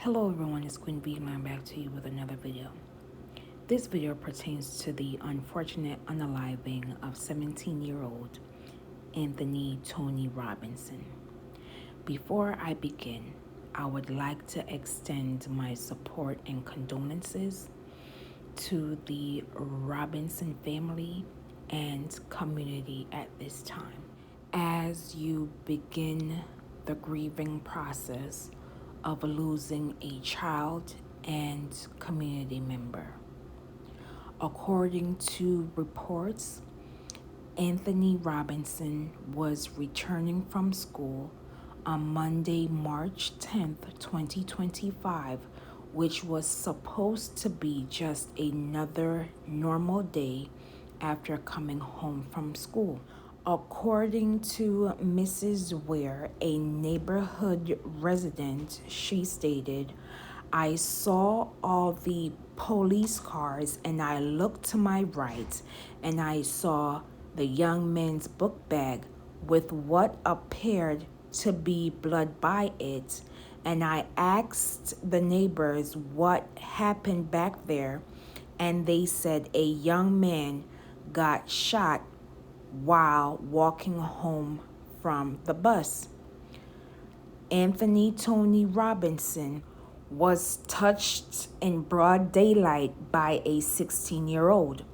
Hello everyone, it's Queen B and I'm back to you with another video. This video pertains to the unfortunate unaliving of 17-year-old Anthony Tony Robinson. Before I begin, I would like to extend my support and condolences to the Robinson family and community at this time. As you begin the grieving process of losing a child and community member. According to reports, Anthony Robinson was returning from school on Monday, March 10th, 2025, which was supposed to be just another normal day after coming home from school. According to Mrs. Ware, a neighborhood resident, she stated, "I saw all the police cars and I looked to my right and I saw the young man's book bag with what appeared to be blood by it, and I asked the neighbors what happened back there, and they said a young man got shot while walking home from the bus." Anthony Tony Robinson was touched in broad daylight by a 16-year-old.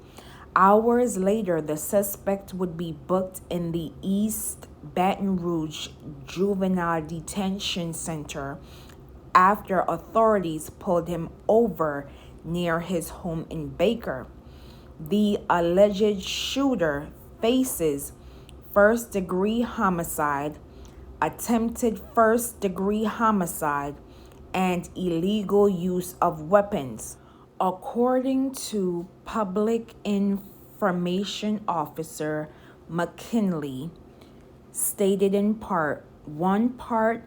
Hours later, the suspect would be booked in the East Baton Rouge Juvenile Detention Center after authorities pulled him over near his home in Baker. The alleged shooter faces first-degree homicide, attempted first-degree homicide, and illegal use of weapons. According to Public Information Officer McKinley, stated in part, one part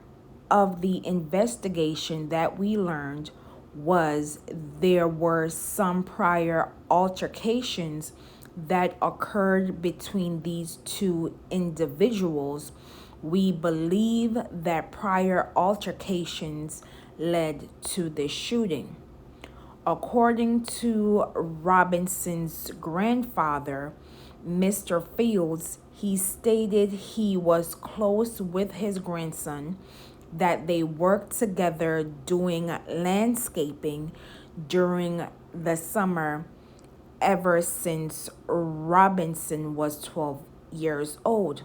of the investigation that we learned was there were some prior altercations that occurred between these two individuals. We believe that prior altercations led to the shooting. According to Robinson's grandfather, Mr. Fields, he stated he was close with his grandson, that they worked together doing landscaping during the summer ever since Robinson was 12 years old.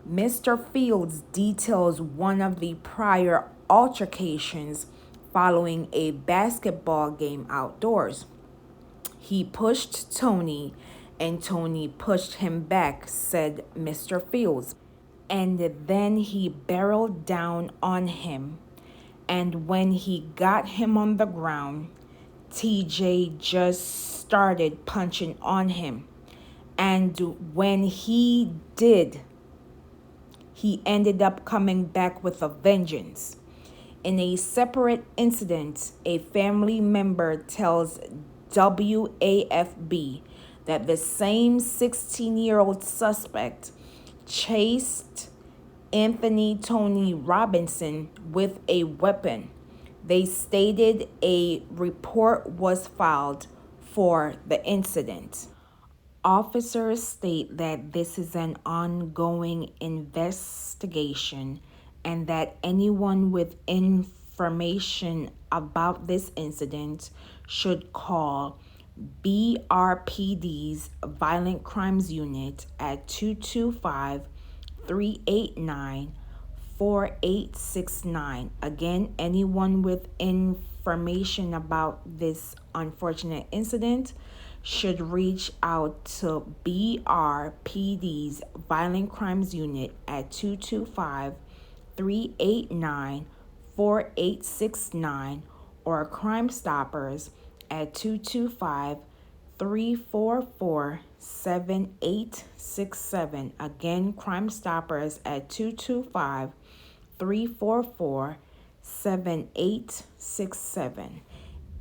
Mr. Fields details one of the prior altercations following a basketball game outdoors. He pushed Tony and Tony pushed him back, said Mr. Fields. And then he barreled down on him. And when he got him on the ground, TJ just started punching on him. And when he did, he ended up coming back with a vengeance. In a separate incident, a family member tells WAFB that the same 16-year-old suspect chased Anthony Tony Robinson with a weapon. They stated a report was filed for the incident. Officers state that this is an ongoing investigation and that anyone with information about this incident should call BRPD's Violent Crimes Unit at 225-389-4869. Again, anyone with information about this unfortunate incident should reach out to BRPD's Violent Crimes Unit at 225-389-4869 or Crime Stoppers at 225-344-7867. Again, Crime Stoppers at 225-344-7867.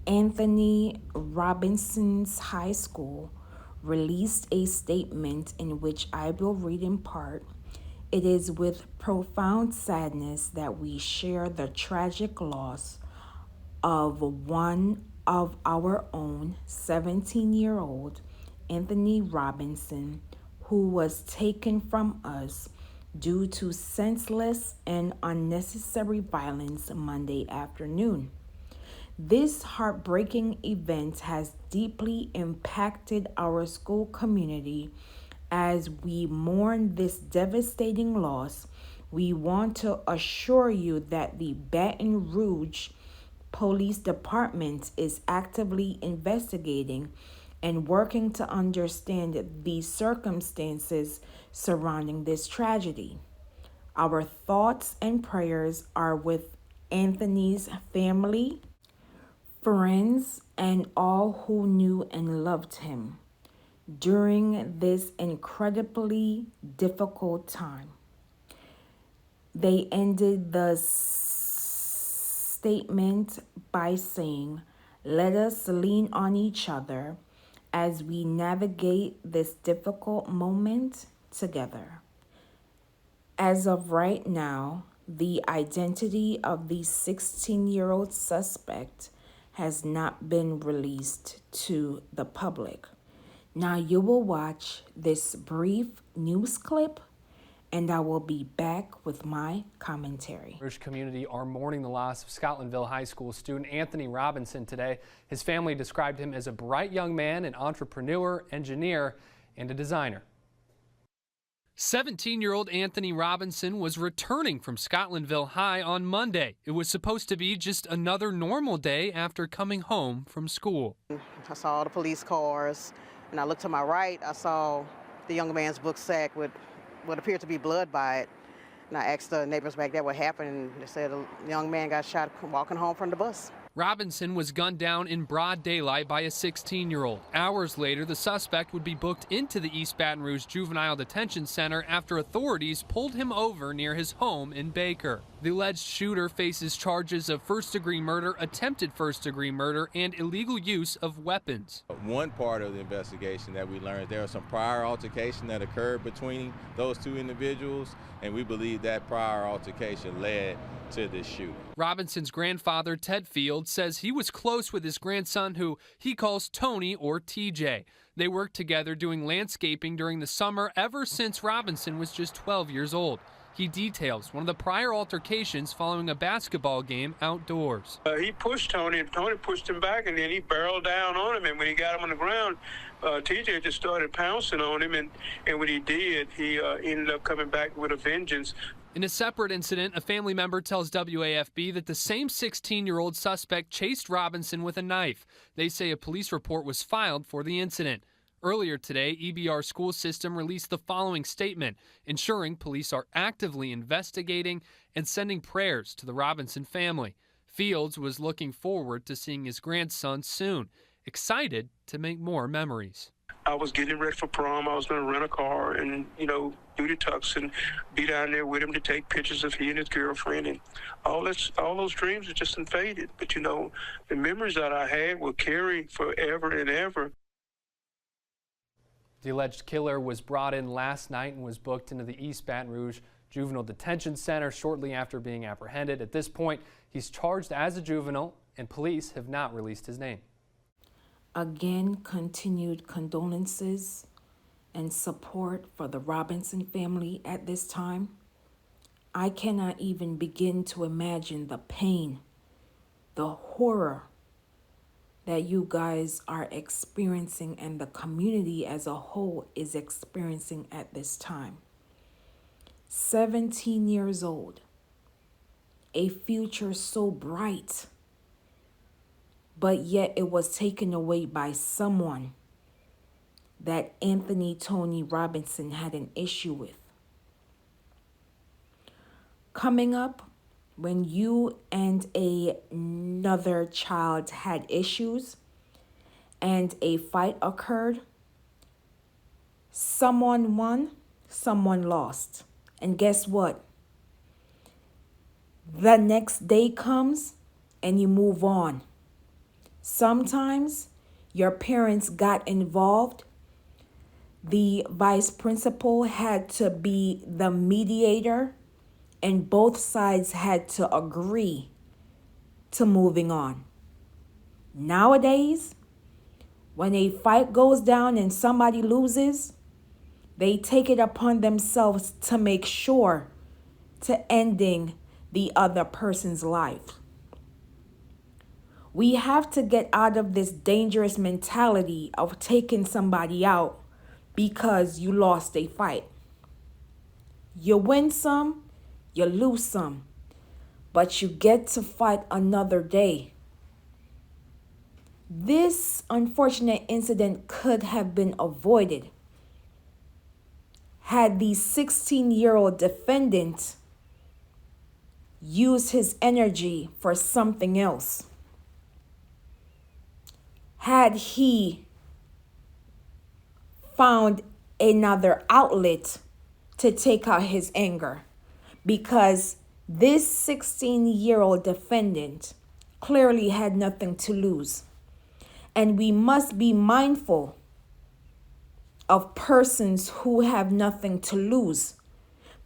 Anthony Robinson's high school released a statement in which I will read in part. It is with profound sadness that we share the tragic loss of one of our own 17-year-old, Anthony Robinson, who was taken from us due to senseless and unnecessary violence Monday afternoon. This heartbreaking event has deeply impacted our school community. As we mourn this devastating loss, we want to assure you that the Baton Rouge Police Department is actively investigating and working to understand the circumstances surrounding this tragedy. Our thoughts and prayers are with Anthony's family, friends, and all who knew and loved him during this incredibly difficult time. They ended the statement by saying, "Let us lean on each other as we navigate this difficult moment together." As of right now, the identity of the 16-year-old suspect has not been released to the public. Now you will watch this brief news clip and I will be back with my commentary. The community are mourning the loss of Scotlandville High School student Anthony Robinson today. His family described him as a bright young man, an entrepreneur, engineer, and a designer. 17-year-old Anthony Robinson was returning from Scotlandville High on Monday. It was supposed to be just another normal day after coming home from school. I saw all the police cars, and I looked to my right. I saw the young man's book sack with what appeared to be blood by it. And I asked the neighbors back there what happened, and they said a young man got shot walking home from the bus. Robinson was gunned down in broad daylight by a 16-year-old. Hours later, the suspect would be booked into the East Baton Rouge Juvenile Detention Center after authorities pulled him over near his home in Baker. The alleged shooter faces charges of first-degree murder, attempted first-degree murder, and illegal use of weapons. One part of the investigation that we learned, there was some prior altercation that occurred between those two individuals, and we believe that prior altercation led to this shooting. Robinson's grandfather, Ted Field, says he was close with his grandson, who he calls Tony or TJ. They worked together doing landscaping during the summer ever since Robinson was just 12 years old. He details one of the prior altercations following a basketball game outdoors. He pushed Tony, and Tony pushed him back, and then he barreled down on him. And when he got him on the ground, TJ just started pouncing on him. And when he did, he ended up coming back with a vengeance. In a separate incident, a family member tells WAFB that the same 16-year-old suspect chased Robinson with a knife. They say a police report was filed for the incident. Earlier today, EBR school system released the following statement, ensuring police are actively investigating and sending prayers to the Robinson family. Fields was looking forward to seeing his grandson soon, excited to make more memories. I was getting ready for prom. I was going to rent a car and, do the tux and be down there with him to take pictures of he and his girlfriend. And all those dreams are just faded. But, the memories that I had will carry forever and ever. The alleged killer was brought in last night and was booked into the East Baton Rouge Juvenile Detention Center shortly after being apprehended. At this point, he's charged as a juvenile, and police have not released his name. Again, continued condolences and support for the Robinson family at this time. I cannot even begin to imagine the pain, the horror that you guys are experiencing and the community as a whole is experiencing at this time. 17 years old, a future so bright, but yet it was taken away by someone that Anthony Tony Robinson had an issue with. Coming up, when you and another child had issues and a fight occurred, someone won, someone lost. And guess what? The next day comes and you move on. Sometimes your parents got involved The vice principal had to be the mediator, and both sides had to agree to moving on. Nowadays, when a fight goes down and somebody loses, they take it upon themselves to make sure to ending the other person's life. We have to get out of this dangerous mentality of taking somebody out because you lost a fight. You win some, you lose some, but you get to fight another day. This unfortunate incident could have been avoided had the 16-year-old defendant used his energy for something else. Had he found another outlet to take out his anger, because this 16-year-old defendant clearly had nothing to lose. And we must be mindful of persons who have nothing to lose,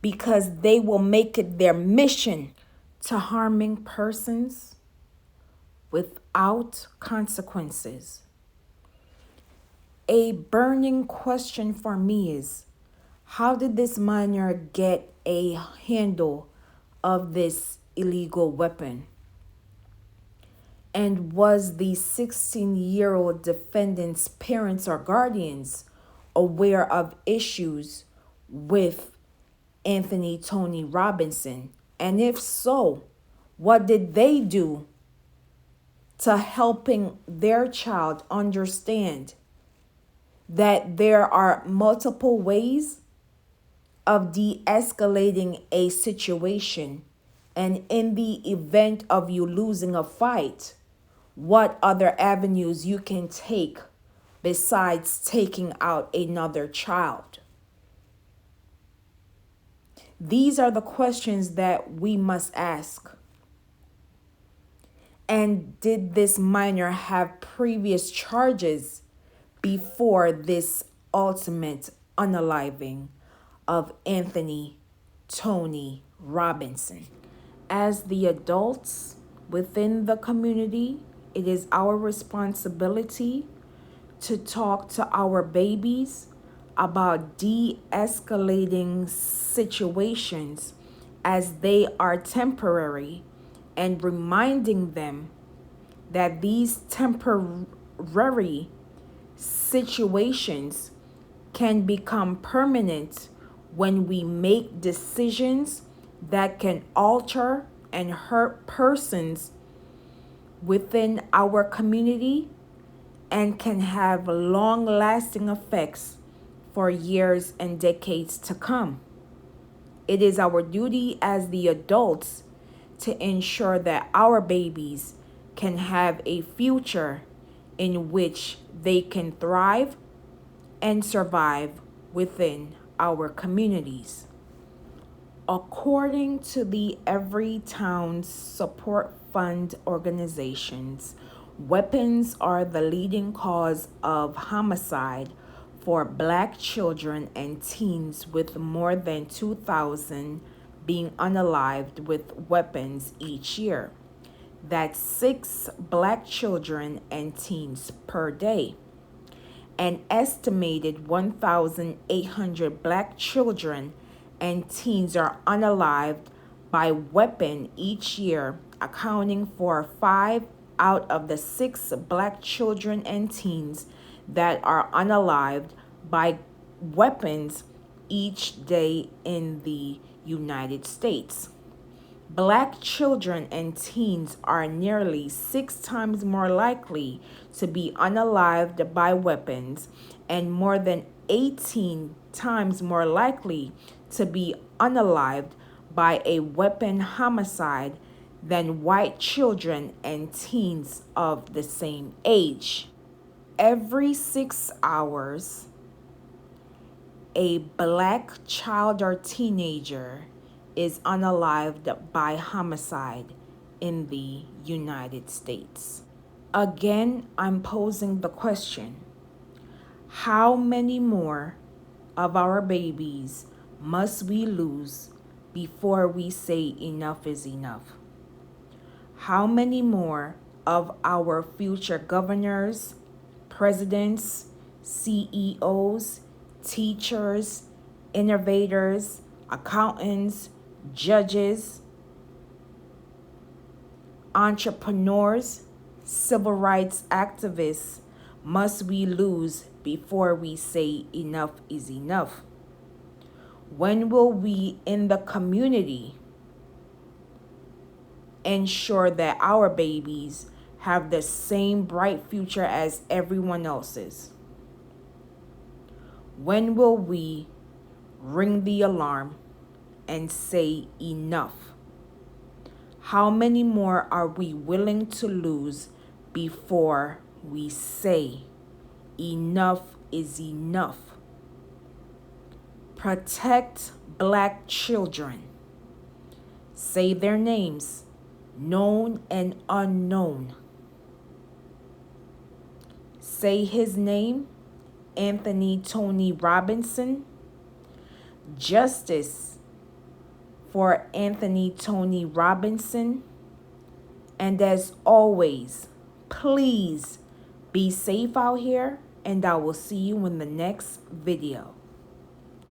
because they will make it their mission to harming persons without consequences. A burning question for me is, how did this minor get a handle of this illegal weapon? And was the 16-year-old defendant's parents or guardians aware of issues with Anthony Tony Robinson? And if so, what did they do to helping their child understand that there are multiple ways of de-escalating a situation, and in the event of you losing a fight, what other avenues you can take besides taking out another child? These are the questions that we must ask. And did this minor have previous charges before this ultimate unaliving of Anthony Tony Robinson? As the adults within the community, it is our responsibility to talk to our babies about de-escalating situations as they are temporary, and reminding them that these temporary situations can become permanent when we make decisions that can alter and hurt persons within our community and can have long-lasting effects for years and decades to come. It is our duty as the adults to ensure that our babies can have a future in which they can thrive and survive within our communities. According to the Every Town Support Fund organizations, weapons are the leading cause of homicide for Black children and teens, with more than 2,000 being unalived with weapons each year. That's 6 Black children and teens per day. An estimated 1,800 Black children and teens are unalived by weapon each year, accounting for 5 out of the 6 Black children and teens that are unalived by weapons each day in the United States. Black children and teens are nearly 6 times more likely to be unalived by weapons, and more than 18 times more likely to be unalived by a weapon homicide than white children and teens of the same age. Every 6 hours, a Black child or teenager is unalived by homicide in the United States. Again, I'm posing the question: how many more of our babies must we lose before we say enough is enough? How many more of our future governors, presidents, CEOs, teachers, innovators, accountants, judges, entrepreneurs, civil rights activists must we lose before we say enough is enough? When will we in the community ensure that our babies have the same bright future as everyone else's? When will we ring the alarm and say enough? How many more are we willing to lose before we say enough is enough? Protect Black children. Say their names, known and unknown. Say his name, Anthony Tony Robinson. Justice for Anthony Tony Robinson. And as always, please be safe out here, and I will see you in the next video.